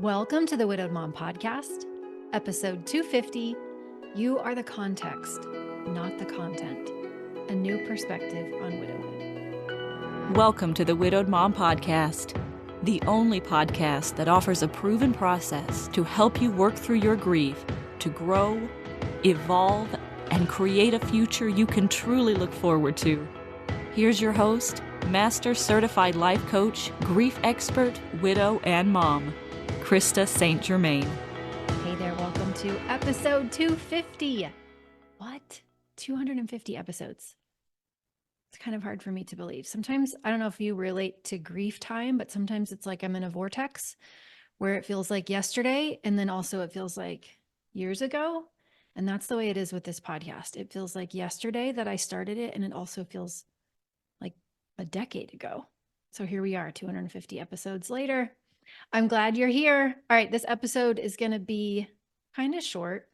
Welcome to the Widowed Mom Podcast, episode 250. You are the context, not the content. A new perspective on widowhood. Welcome to the Widowed Mom Podcast, the only podcast that offers a proven process to help you work through your grief, to grow, evolve, and create a future you can truly look forward to. Here's your host, Master Certified Life Coach, Grief Expert, Widow, and Mom, Krista St-Germain. Hey there, welcome to episode 250. What? 250 episodes. It's kind of hard for me to believe. Sometimes, I don't know if you relate to grief time, but sometimes it's like I'm in a vortex where it feels like yesterday, and then also it feels like years ago. And that's the way it is with this podcast. It feels like yesterday that I started it, and it also feels like a decade ago. So here we are, 250 episodes later. I'm glad you're here. All right, this episode is going to be kind of short,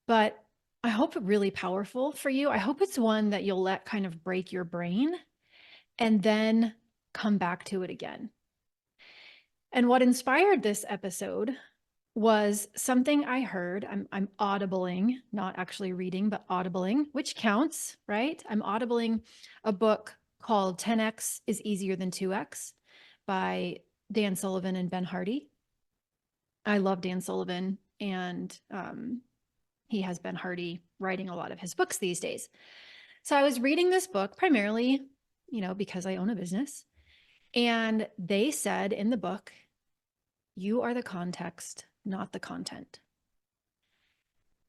but I hope really powerful for you. I hope it's one that you'll let kind of break your brain and then come back to it again. And what inspired this episode was something I heard. I'm audibling, not actually reading, but audibling, which counts, right? I'm audibling a book called 10X is Easier Than 2X by Dan Sullivan and Ben Hardy. I love Dan Sullivan, and he has Ben Hardy writing a lot of his books these days. So I was reading this book primarily, because I own a business. And they said in the book, you are the context, not the content.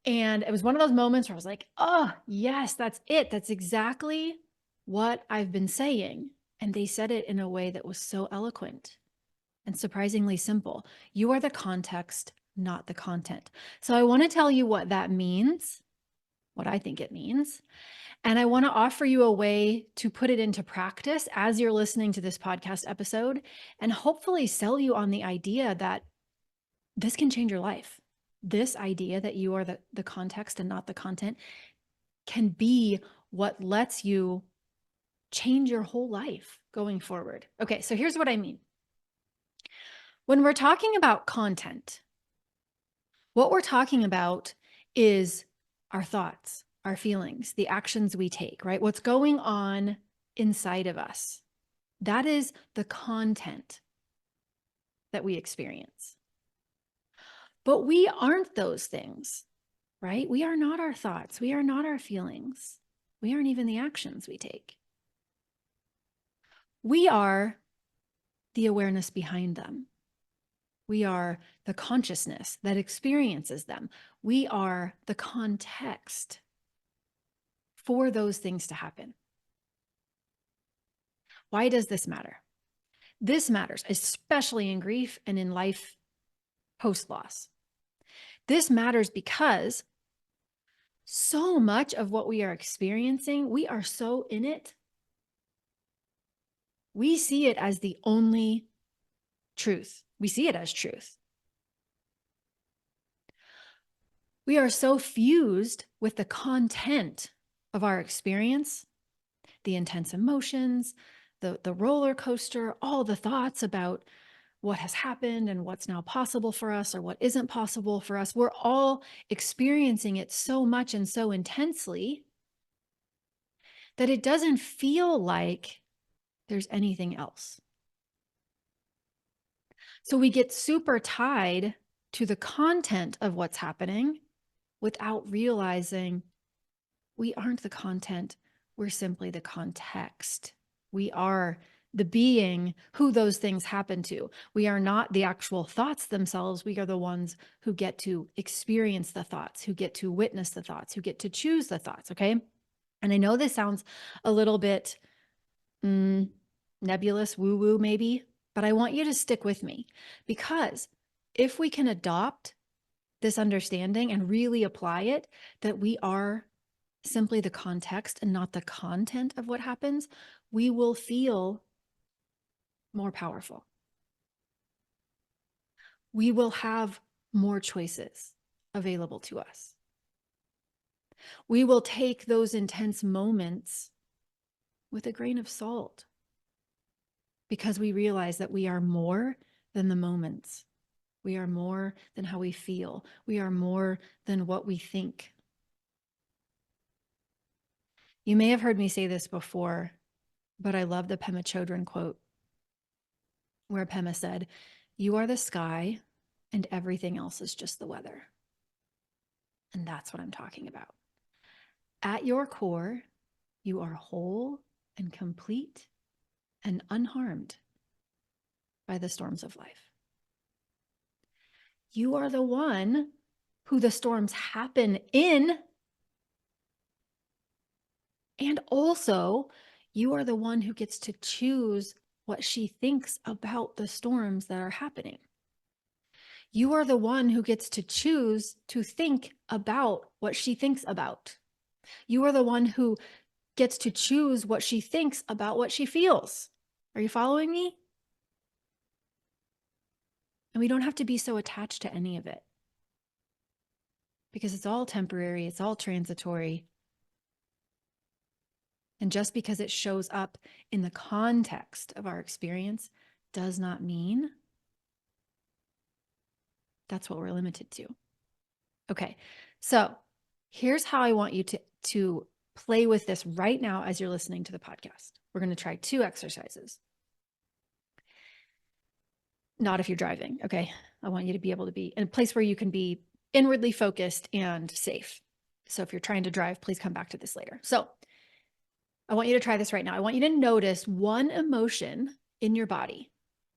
And it was one of those moments where I was like, oh, yes, that's it. That's exactly what I've been saying. And they said it in a way that was so eloquent and surprisingly simple. You are the context, not the content. So I want to tell you what that means, what I think it means. And I want to offer you a way to put it into practice as you're listening to this podcast episode, and hopefully sell you on the idea that this can change your life. This idea that you are the context and not the content can be what lets you change your whole life going forward. Okay, so here's what I mean. When we're talking about content, what we're talking about is our thoughts, our feelings, the actions we take, right? What's going on inside of us. That is the content that we experience. But we aren't those things, right? We are not our thoughts. We are not our feelings. We aren't even the actions we take. We are the awareness behind them. We are the consciousness that experiences them. We are the context for those things to happen. Why does this matter? This matters, especially in grief and in life post-loss. This matters because so much of what we are experiencing, we are so in it. We see it as the only truth. We see it as truth. We are so fused with the content of our experience, the intense emotions, the roller coaster, all the thoughts about what has happened and what's now possible for us or what isn't possible for us. We're all experiencing it so much and so intensely that it doesn't feel like there's anything else. So we get super tied to the content of what's happening without realizing we aren't the content. We're simply the context. We are the being who those things happen to. We are not the actual thoughts themselves. We are the ones who get to experience the thoughts, who get to witness the thoughts, who get to choose the thoughts, okay? And I know this sounds a little bit nebulous, woo-woo maybe, but I want you to stick with me, because if we can adopt this understanding and really apply it, that we are simply the context and not the content of what happens, we will feel more powerful. We will have more choices available to us. We will take those intense moments with a grain of salt, because we realize that we are more than the moments. We are more than how we feel. We are more than what we think. You may have heard me say this before, but I love the Pema Chodron quote where Pema said, "You are the sky and everything else is just the weather." And that's what I'm talking about. At your core, you are whole and complete and unharmed by the storms of life. You are the one who the storms happen in. And also, you are the one who gets to choose what she thinks about the storms that are happening. You are the one who gets to choose to think about what she thinks about. You are the one who gets to choose what she thinks about what she feels. Are you following me? And we don't have to be so attached to any of it because it's all temporary, it's all transitory. And just because it shows up in the context of our experience does not mean that's what we're limited to. Okay, so here's how I want you to play with this right now as you're listening to the podcast. We're going to try 2 exercises. Not if you're driving, okay? I want you to be able to be in a place where you can be inwardly focused and safe. So if you're trying to drive, please come back to this later. So I want you to try this right now. I want you to notice one emotion in your body,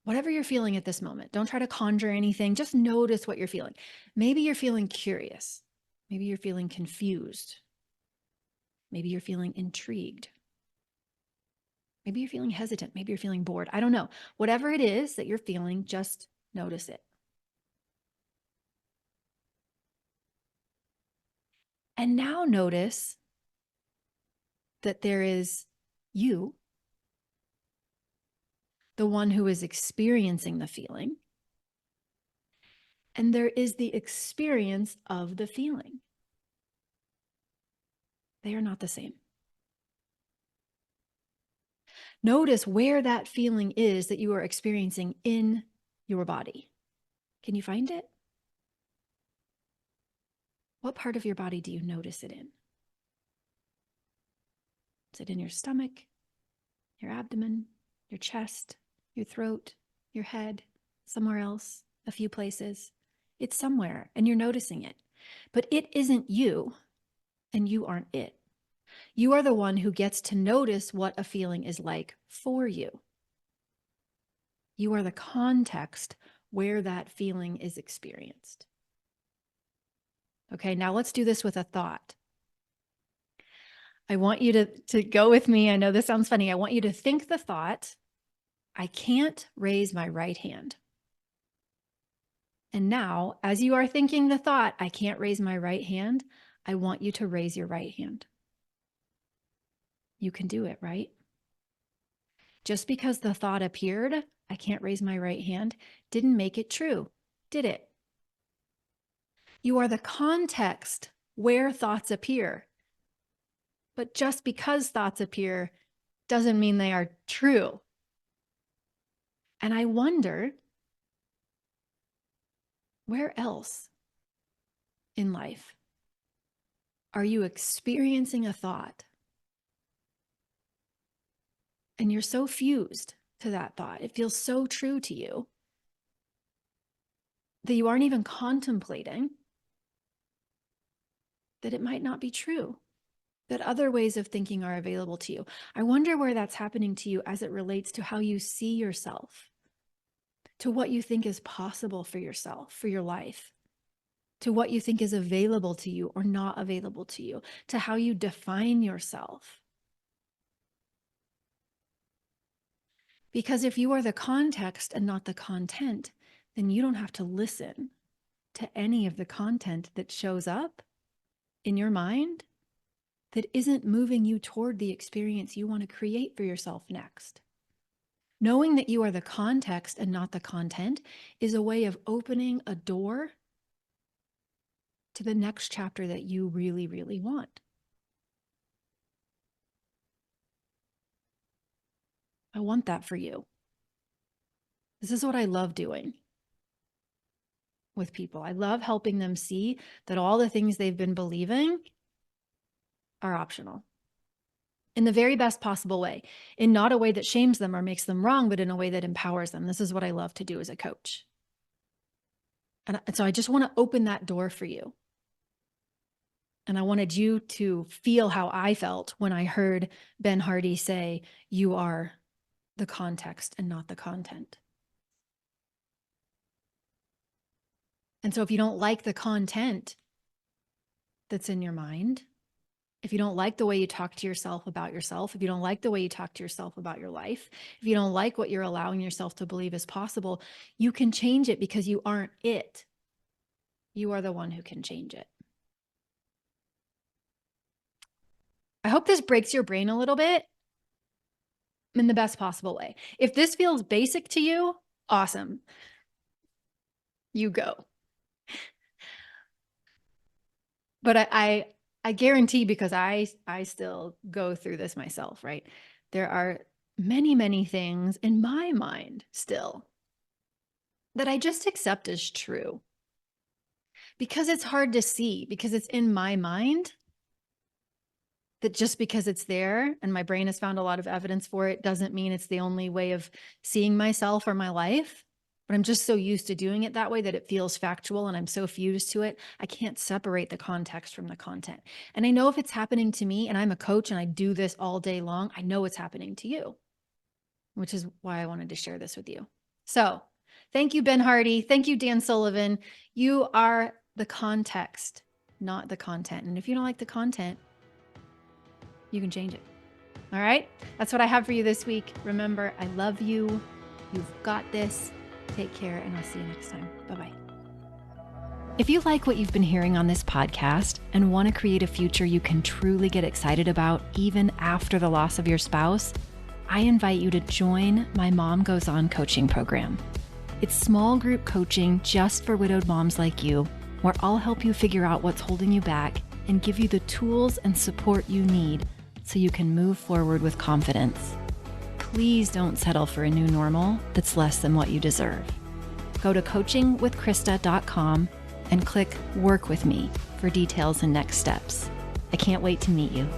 whatever you're feeling at this moment. Don't try to conjure anything. Just notice what you're feeling. Maybe you're feeling curious. Maybe you're feeling confused. Maybe you're feeling intrigued. Maybe you're feeling hesitant. Maybe you're feeling bored. I don't know. Whatever it is that you're feeling, just notice it. And now notice that there is you, the one who is experiencing the feeling, and there is the experience of the feeling. They are not the same. Notice where that feeling is that you are experiencing in your body. Can you find it? What part of your body do you notice it in? Is it in your stomach, your abdomen, your chest, your throat, your head, somewhere else, a few places? It's somewhere and you're noticing it. But it isn't you and you aren't it. You are the one who gets to notice what a feeling is like for you. You are the context where that feeling is experienced. Okay, now let's do this with a thought. I want you to go with me. I know this sounds funny. I want you to think the thought, I can't raise my right hand. And now, as you are thinking the thought, I can't raise my right hand, I want you to raise your right hand. You can do it, right? Just because the thought appeared, I can't raise my right hand, didn't make it true, did it? You are the context where thoughts appear. But just because thoughts appear doesn't mean they are true. And I wonder, where else in life are you experiencing a thought and you're so fused to that thought, it feels so true to you that you aren't even contemplating that it might not be true, that other ways of thinking are available to you. I wonder where that's happening to you as it relates to how you see yourself, to what you think is possible for yourself, for your life, to what you think is available to you or not available to you, to how you define yourself. Because if you are the context and not the content, then you don't have to listen to any of the content that shows up in your mind that isn't moving you toward the experience you want to create for yourself next. Knowing that you are the context and not the content is a way of opening a door to the next chapter that you really, really want. I want that for you. This is what I love doing. with people. I love helping them see that all the things they've been believing are optional in the very best possible way, in not a way that shames them or makes them wrong, but in a way that empowers them. This is what I love to do as a coach. And so I just want to open that door for you. And I wanted you to feel how I felt when I heard Ben Hardy say, you are the context and not the content. And so if you don't like the content that's in your mind, if you don't like the way you talk to yourself about yourself, if you don't like the way you talk to yourself about your life, if you don't like what you're allowing yourself to believe is possible, you can change it because you aren't it. You are the one who can change it. I hope this breaks your brain a little bit in the best possible way. If this feels basic to you, awesome. You go. But I guarantee, because I still go through this myself, right? There are many, many things in my mind still that I just accept as true because it's hard to see, because it's in my mind, that just because it's there and my brain has found a lot of evidence for it doesn't mean it's the only way of seeing myself or my life. But I'm just so used to doing it that way that it feels factual, and I'm so fused to it, I can't separate the context from the content. And I know if it's happening to me, and I'm a coach and I do this all day long, I know it's happening to you, which is why I wanted to share this with you. So thank you, Ben Hardy. Thank you, Dan Sullivan. You are the context, not the content. And if you don't like the content, you can change it. All right? That's what I have for you this week. Remember, I love you. You've got this. Take care, and I'll see you next time. Bye-bye. If you like what you've been hearing on this podcast and want to create a future you can truly get excited about even after the loss of your spouse, I invite you to join my Mom Goes On coaching program. It's small group coaching just for widowed moms like you, where I'll help you figure out what's holding you back and give you the tools and support you need so you can move forward with confidence. Please don't settle for a new normal that's less than what you deserve. Go to coachingwithkrista.com and click Work With Me for details and next steps. I can't wait to meet you.